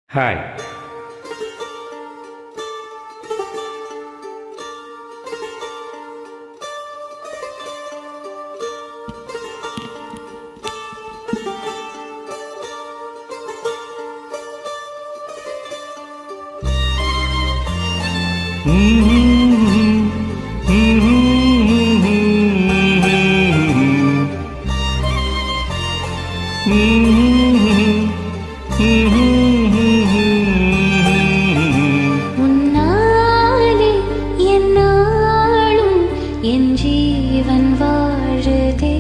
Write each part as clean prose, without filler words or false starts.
Hi. உன்னாலே என்னாலும் என் ஜீவன் வாழுதே,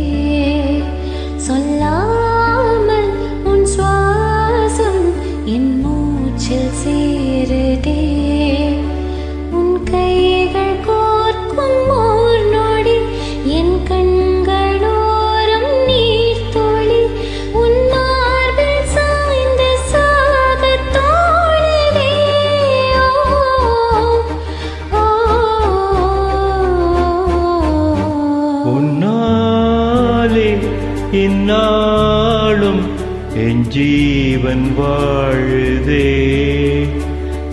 சொல்லாமல் உன் சுவாசம் என் மூச்சில் சேருதே. உன் கைகள் கோர்க்கும் ஓர் நொடி என் கண்களோரம் நீர் துளி, உன் மார்பில் சாய்ந்து சாகத் தோணுதே. ஓ, உன்னாலே என்னாலும் என் ஜீவன் வாழுதே,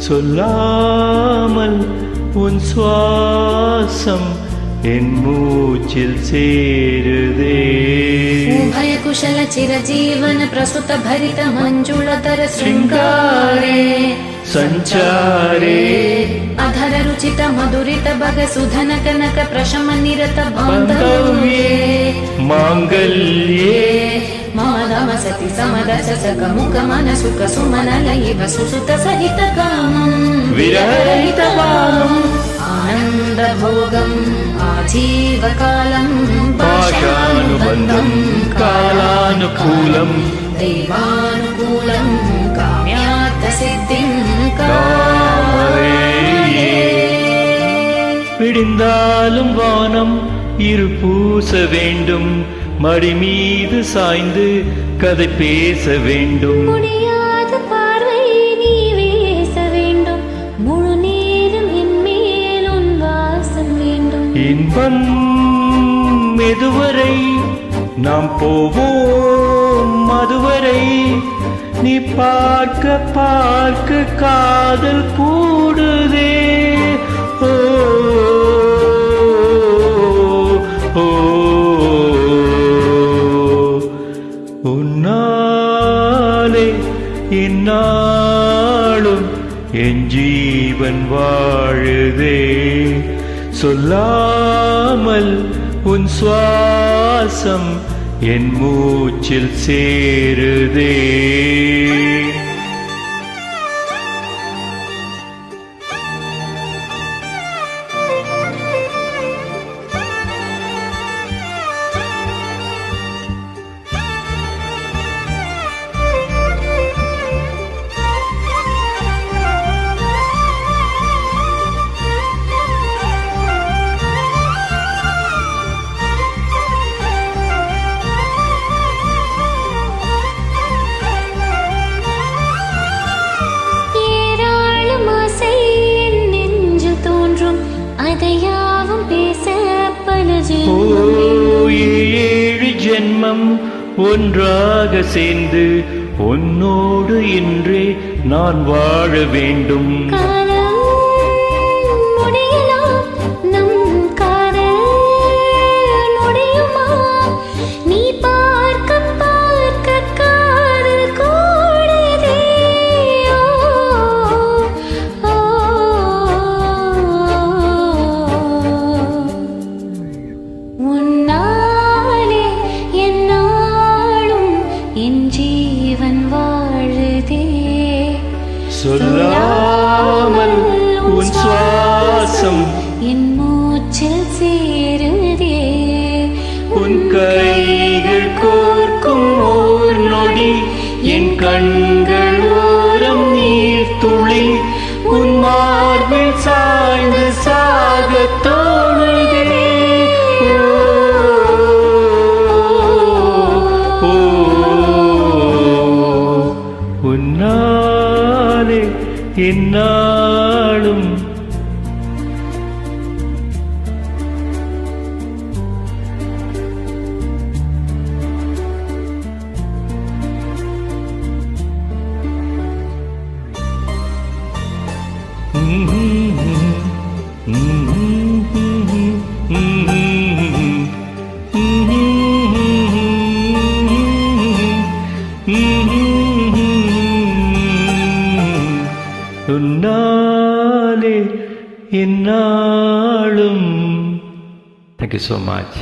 சொல்லாமல் உன் சுவாசம் என் மூச்சில் சேருதே. उभय कुशल चिरजीवन प्रसुत भरित मंजुलतर शृंगारे संचारे अधर रुचित मधुरित भग सुधन कनक प्रशम निरत बांधव्ये मांगल्ये मम सति समदस सग मुख मन सुख सुमन लय वसुसुत सहित कामं विरहित कामम् आनंद भोगम आजीवकालं पाशानुबन्धं कालानुकूलं दैवानुकूलं काम्यार्थ सिद्धिं காமரேயே. விடிந்தாலும் வானம் இருள் பூச வேண்டும், மடி மீது சாய்ந்து கதை பேச வேண்டும். முடியாத பார்வை நீ வீச வேண்டும், முழு நேரம் என் மேல் உன் வாசம் வேண்டும். இன்பம் எதுவரை நாம் போவோம் அதுவரை, நீ பார்க்க பார்க்க காதல் கூடுதே. ஓ, ஓ, உன்னாலே என்னாலும் என் ஜீவன் வாழுதே, சொல்லாமல் உன் சுவாசம் என் மூச்சில் சேருதே. ஏராளம் ஆசை என் நெஞ்சில் தோன்றும், அதையாவும் பேச பல ஓ, ஜென்மம். ஏழு ஜென்மம் ஒன்றாக சேர்ந்து உன்னோடு இன்றே நான் வாழ வேண்டும். காலம் முடியலாம், நம் காதல் முடியுமா? நீ பார்க்க பார்க்க காதல் கூடுதே. ஓ, உன்னாலே என்னாலும் என் ஜீவன் வாழுதே, சொல்லாமல் உன் சுவாசம் என் மூச்சில் சேருதே. உன் கைகள் கோர்க்கும் ஓர் நொடி என் கண்கள் ஓரம் நீர் துளி, உன் மார்பில் சாய்ந்து சாக தோணுதே. ஓ, உன்னாலே என்னாலும் என்னாலும். Thank you so much.